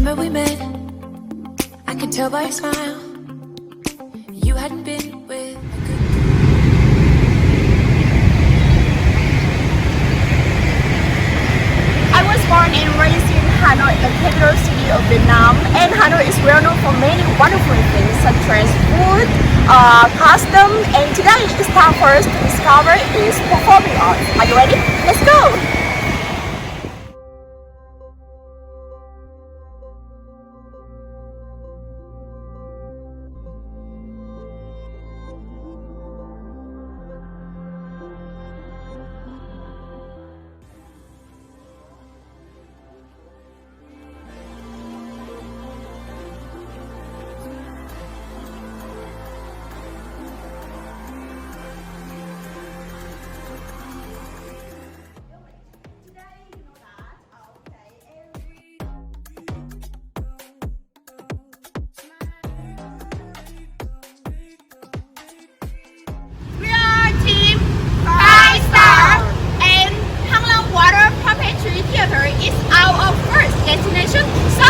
Remember we met, I could tell by your smile, you hadn't been with a good... I was born and raised in Hanoi, the capital city of Vietnam, and Hanoi is well known for many wonderful things such as food, custom, and today it's time for us to discover its performing arts. Are you ready? Let's go! Is our first destination, so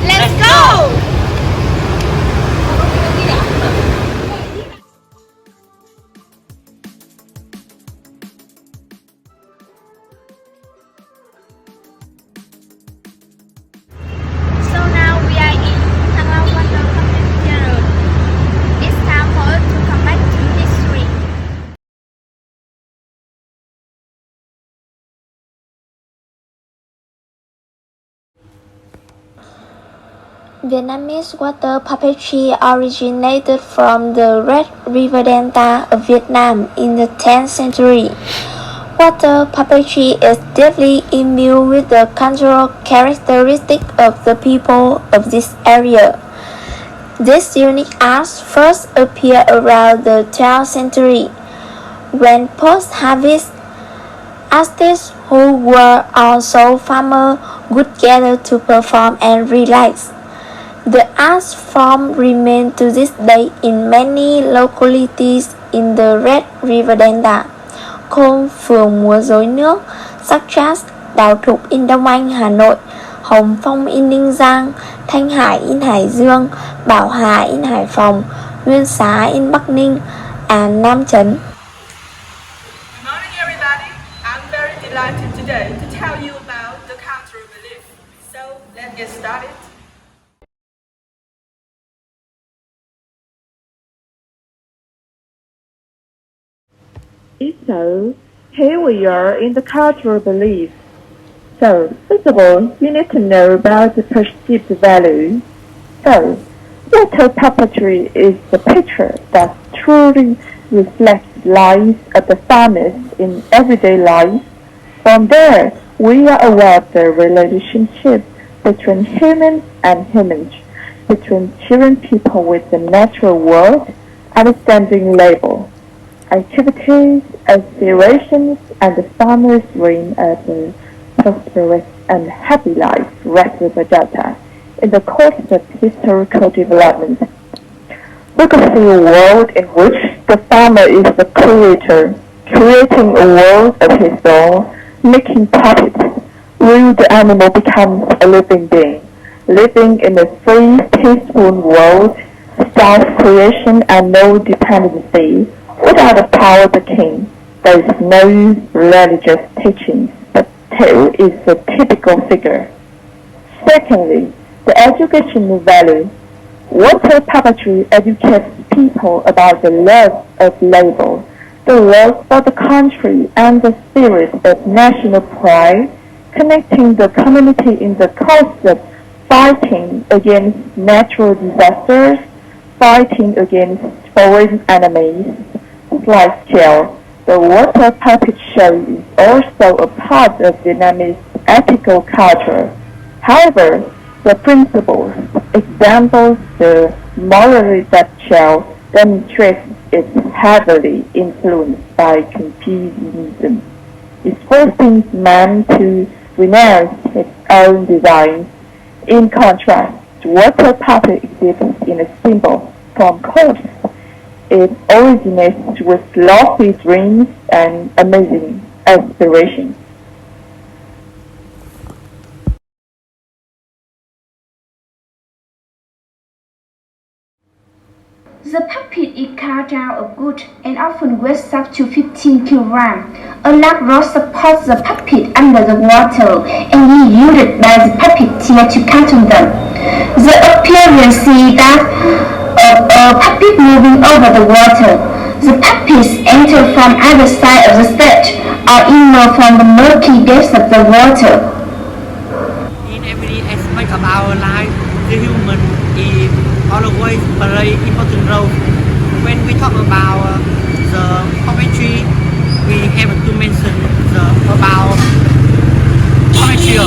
let's go! So now we are in Thang Long Water Puppet Theater. It's time for us to come back to history. Vietnamese water puppetry originated from the Red River Delta of Vietnam in the 10th century. Water puppetry is deeply imbued with the cultural characteristics of the people of this area. This unique art first appeared around the 12th century, when post-harvest artists who were also farmers would gather to perform and relax. The art form remains to this day in many localities in the Red River Delta. Khôn, Phường múa rối nước, Sắc Đào Thục in Đông Anh, Hà Nội, Hồng Phong in Ninh Giang, Thanh Hải in Hải Dương, Bảo Hà in Hải Phòng, Nguyên Xá in Bắc Ninh, and Nam Chấn. Good morning, everybody. I'm very delighted today to tell you about the cultural belief. So let's get started. So, here we are in the cultural belief. So, first of all, you need to know about the perceived value. So, water puppetry is the picture that truly reflects the lives of the farmers in everyday life. From there, we are aware of the relationship between humans and humans, between children people with the natural world, understanding label. Activities, aspirations, and the farmers' dream of a prosperous and happy life Red River Delta in the course of historical development. We could see a world in which the farmer is the creator, creating a world of his own, making puppets, where the animal becomes a living being, living in a free, peaceful world, self-creation and no dependency. Without the power of the king, there is no religious teaching, but Thảo is a typical figure. Secondly, the educational value. Water puppetry educates people about the love of labor, the love for the country, and the spirit of national pride, connecting the community in the cause of fighting against natural disasters, fighting against foreign enemies. Like Jiao, the water puppet show is also a part of Vietnamese ethical culture. However, the principles, examples, the morality that Jiao demonstrates is heavily influenced by Confucianism. It forces man to renounce his own designs. In contrast, water puppet exhibits in a simple form course. It originates with lofty dreams and amazing aspirations. The puppet is carved out of wood and often weighs up to 15 kilograms. A large rod supports the puppet under the water and is used by the puppeteer to control them. The appearance is that of a puppet moving over the water. The puppets enter from either side of the stage or emerge from the murky depths of the water. In every aspect of our life, the human is always play important role. When we talk about the puppetry, we have to mention about puppetry.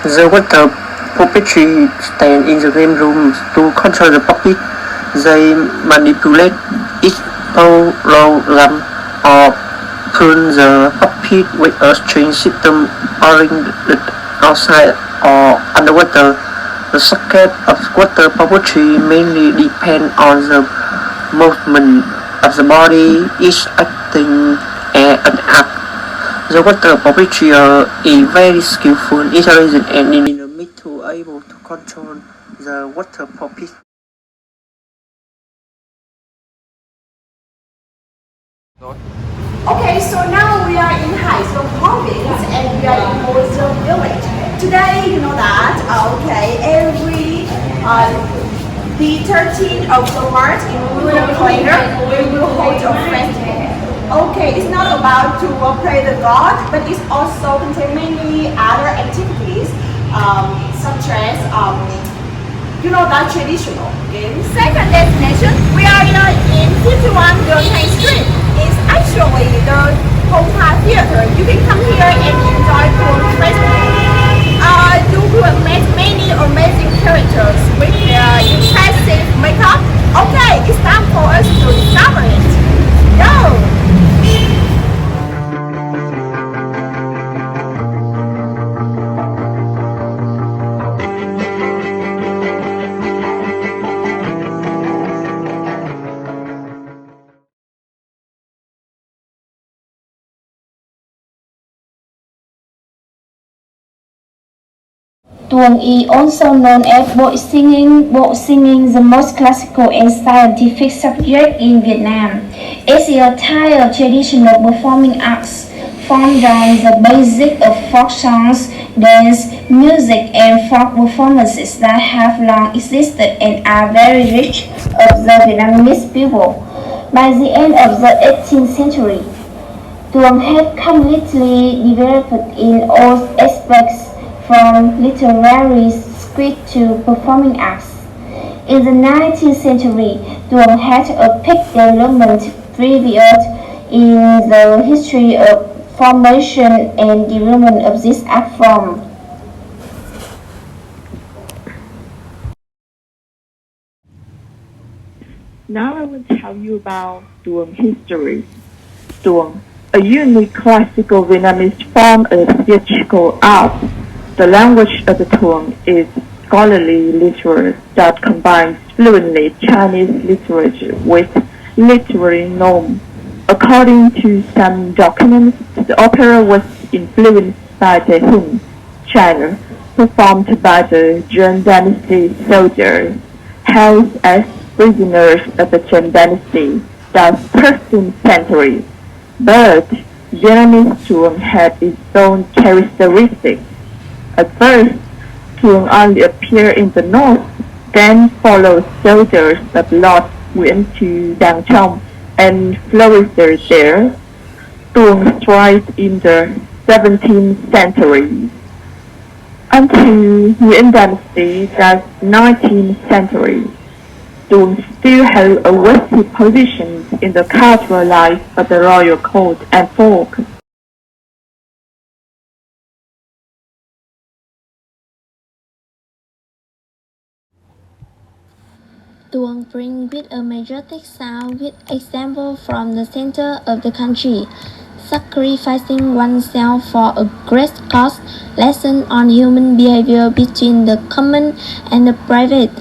The water puppetry stand in the game room to control the puppet. They manipulate each program or prune the puppet with a string system oriented outside or underwater. The socket of water puppetry mainly depend on the movement of the body, each acting as an act. The water puppeteer is very skillful, intelligent, and dynamic to able to control the water puppet. Okay, so now we are in Haikou province and we are in Mosul village. Today, you know that, every the 13th of March in lunar calendar, we will hold a festival. Okay, it's not about to pray the God, but it's also contain many other activities, such as that traditional. Okay. Second destination, we are in 51 Duyên Street. It's actually the Hongha Theater. You can come here and enjoy Duyên Festival. You will meet many amazing characters with their impressive makeup. Okay, it's time for us to discover it. Go! Tuồng is also known as boat singing, the most classical and scientific subject in Vietnam. It's a type of traditional performing arts formed on the basis of folk songs, dance, music, and folk performances that have long existed and are very rich of the Vietnamese people. By the end of the 18th century, Tuồng had completely developed in all aspects, from literary script to performing arts. In the 19th century, Tuồng had a peak development period in the history of formation and development of this art form. Now I will tell you about Tuồng history. Tuồng, a unique classical Vietnamese form of theatrical art. The language of the Tuồng is scholarly literature that combines fluently Chinese literature with literary norm. According to some documents, the opera was influenced by the hymn, China, performed by the Zheng Dynasty soldiers, held as prisoners of the Zheng Dynasty, the 13th century. But Vietnamese Tuồng had its own characteristics. At first, Tuồng only appeared in the north, then followed soldiers of Lord Nguyễn to Đàng Trong and flourished there. Tuồng thrived in the 17th century until Nguyễn Dynasty, the 19th century. Tuồng still held a weighty position in the cultural life of the royal court and folk. Tuồng brings with a majestic sound with example from the center of the country, sacrificing oneself for a great cause, lesson on human behavior between the common and the private,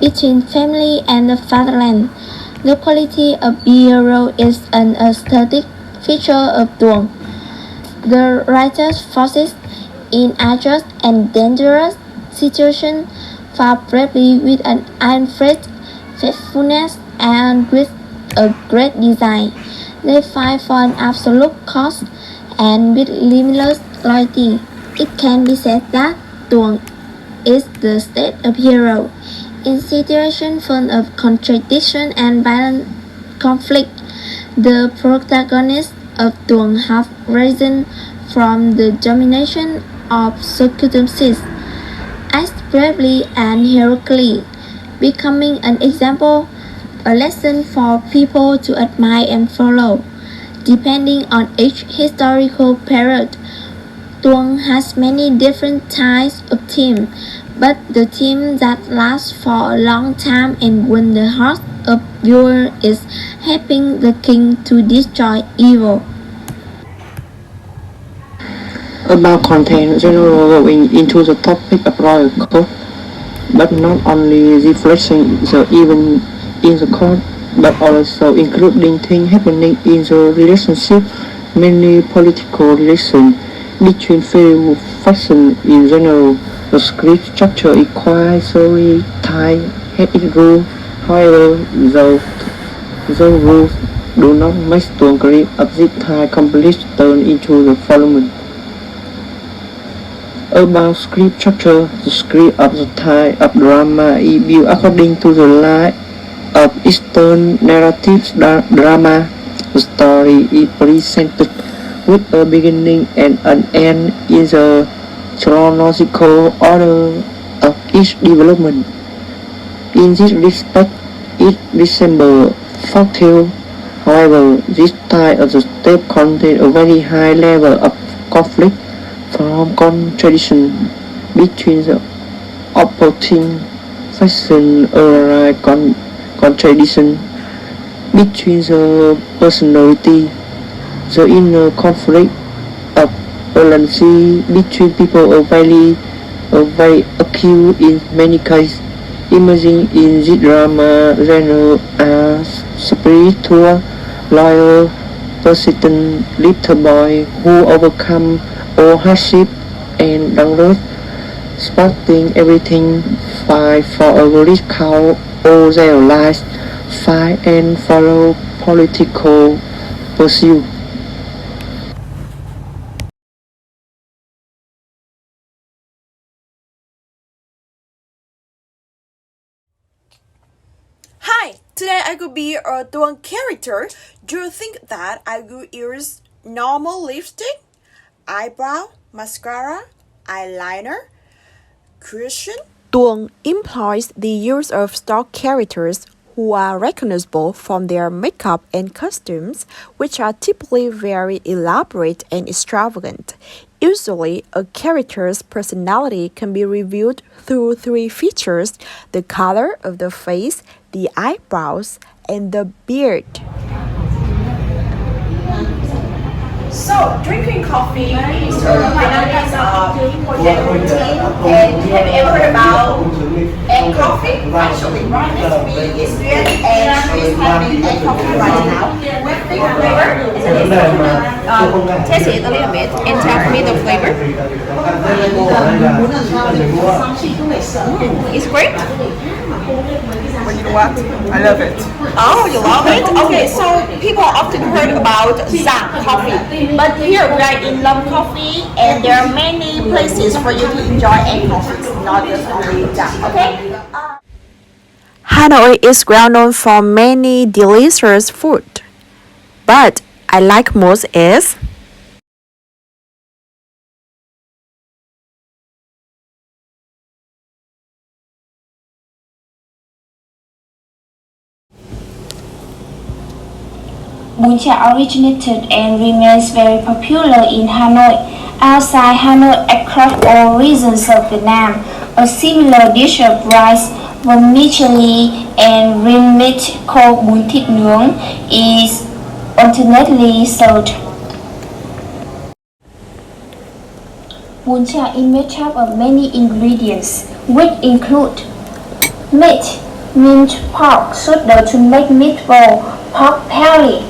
between family and the fatherland. The quality of hero is an aesthetic feature of Tuồng. The writer's forces in adverse and dangerous situations fought bravely with an unfazed faithfulness and with a great design. They fight for an absolute cause and with limitless loyalty. It can be said that Tuồng is the state of hero. In situations full of contradiction and violent conflict, the protagonists of Tuồng have risen from the domination of circumstances, act bravely and heroically, becoming an example, a lesson for people to admire and follow. Depending on each historical period, Tuồng has many different types of theme, but the theme that lasts for a long time and wins the hearts of viewers is helping the king to destroy evil. About content, general going into the topic of royal court, but not only reflecting the event in the court, but also including things happening in the relationship, many political relations between various factions in general. The script structure is quite solid, tight, has its rules. However, the rules do not make the grip of this type completely turn into the following. About script structure, the script of the type of drama is built according to the line of Eastern narrative drama. The story is presented with a beginning and an end in the chronological order of each development. In this respect, it resembles folktale. However, this type of the step contains a very high level of conflict from contradiction between the opposing factions, or contradiction between the personality, the inner conflict of balance between people are very acute in many cases. Emerging in this drama genre are spiritual, loyal, persistent little boy who overcome all hardship and download, spotting everything, fight for a rich cause all their lives, fight and follow political pursuit. Hi, today I could be a Tuồng character. Do you think that I could use normal lipstick, eyebrow, mascara, eyeliner, cushion? Tuồng employs the use of stock characters who are recognizable from their makeup and costumes, which are typically very elaborate and extravagant. Usually, a character's personality can be revealed through three features: the color of the face, the eyebrows, and the beard. So, drinking coffee is a important routine, and have you ever heard about egg coffee? Actually, next to me is Duyên, and she's having egg coffee right now. With the flavor, taste it a little bit and tell me the flavor. It's great. But you know what? I love it. Oh, you love it? Okay, so people often heard about Zang coffee, but here we are in Lum Coffee, and there are many places for you to enjoy egg coffees, not just only Zang. Okay. Hanoi is well known for many delicious food, but I like most is Bún chả originated and remains very popular in Hanoi. Outside Hanoi, across all regions of Vietnam, a similar dish of rice, vermicelli, and rim meat called bún thịt nướng is alternately served. Bún chả is made up of many ingredients, which include meat, minced pork, sốt đậu to make meatball, pork belly,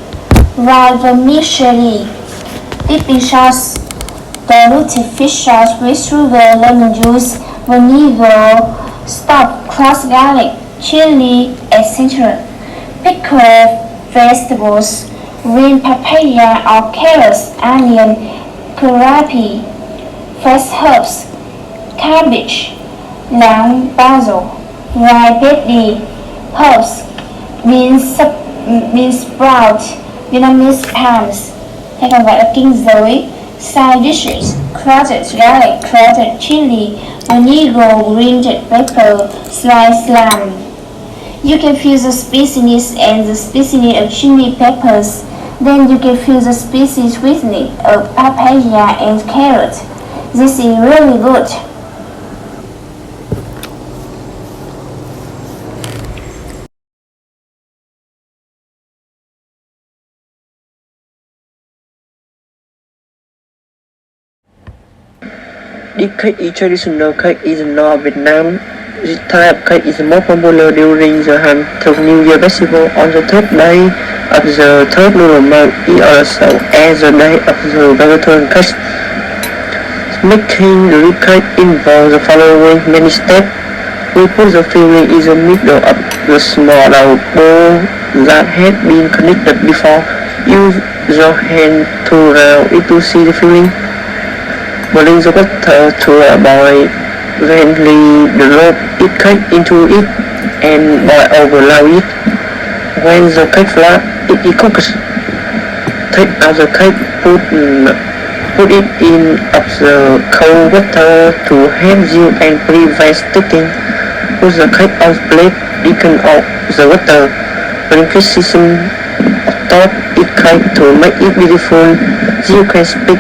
rice vermicelli, dipping sauce, diluted fish sauce with sugar, lemon juice, vinegar, stock, crushed garlic, chili, etc. Pickled vegetables, green papaya or carrots, onion, celery, fresh herbs, cabbage, lamb, basil, white baby, herbs, bean sprout, Vietnamese palms, hay còn gọi là kinh giới, side dishes, crushed garlic, crushed chili, onigo, green pepper, sliced lamb. You can fuse the spiciness and the spiciness of chili peppers. Then you can fuse the spicy sweetness of papaya and carrot. This is really good. This cake is traditional cake in North Vietnam. This type of cake is most popular during the Han Thục New Year festival on the third day of the third lunar month. It also as the day of the Valentine cake. Making the cake involves the following many steps. We put the filling in the middle of the small round bowl that had been connected before. Use your hand to round it to see the filling. Boiling the water to a boil. Gently drop it cake into it and boil over it. When the cake flat, it is cooked. Take out the cake, put it in of the cold water to help you and prevent sticking. Put the cake on plate, taken out the water. Sprinkle season on top it cake to make it beautiful. You can speak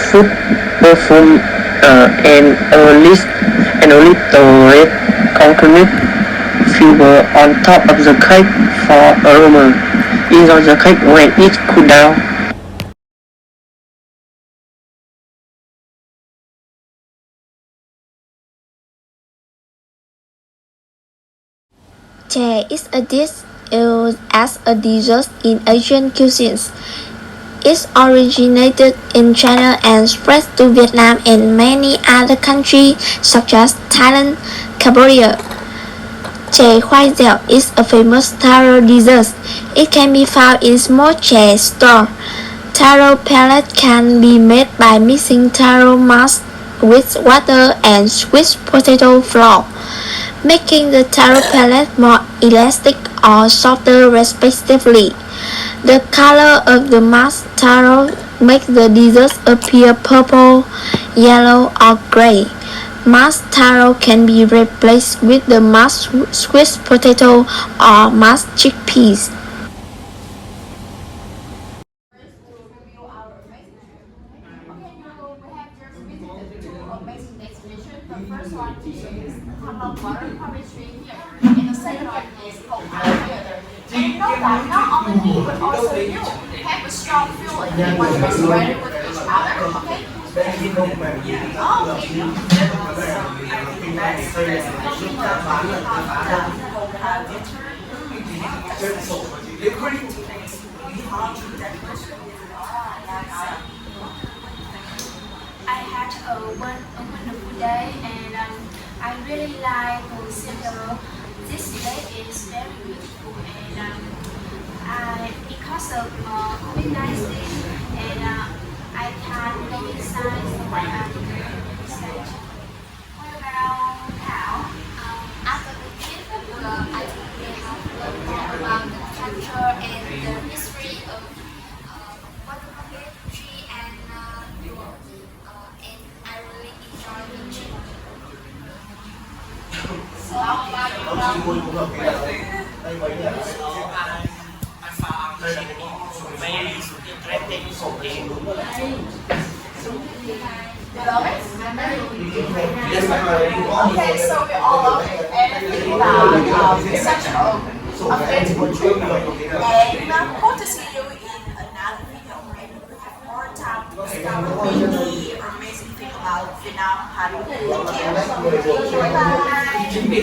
food perfume and a little red coconut fiber on top of the cake for aroma. Enjoy the cake when it cools down. Chè is a dish used as a dessert in Asian cuisines. It originated in China and spread to Vietnam and many other countries such as Thailand, Cambodia. Chè khoai dẻo is a famous taro dessert. It can be found in small chè stores. Taro pellet can be made by mixing taro mass with water and sweet potato flour, making the taro pellet more elastic or softer respectively. The color of the mashed taro makes the dessert appear purple, yellow, or gray. Mashed taro can be replaced with the mashed sweet potato or mashed chickpeas. And you know that not only me, but also you have a strong feeling when you're surrounded with each other, okay? I had a wonderful day, and I really like consider this day is very beautiful, and because of COVID-19, and I can go inside the stage. What about Thảo? After the trip, I think we have learned more about the culture and the history of water poetry, and I really enjoy the trip. So how about Okay, so we all love it and think about such a beautiful trip. And hope to see you in another video. And we have more time to discover many amazing things about Vietnam. Thank you. Bye.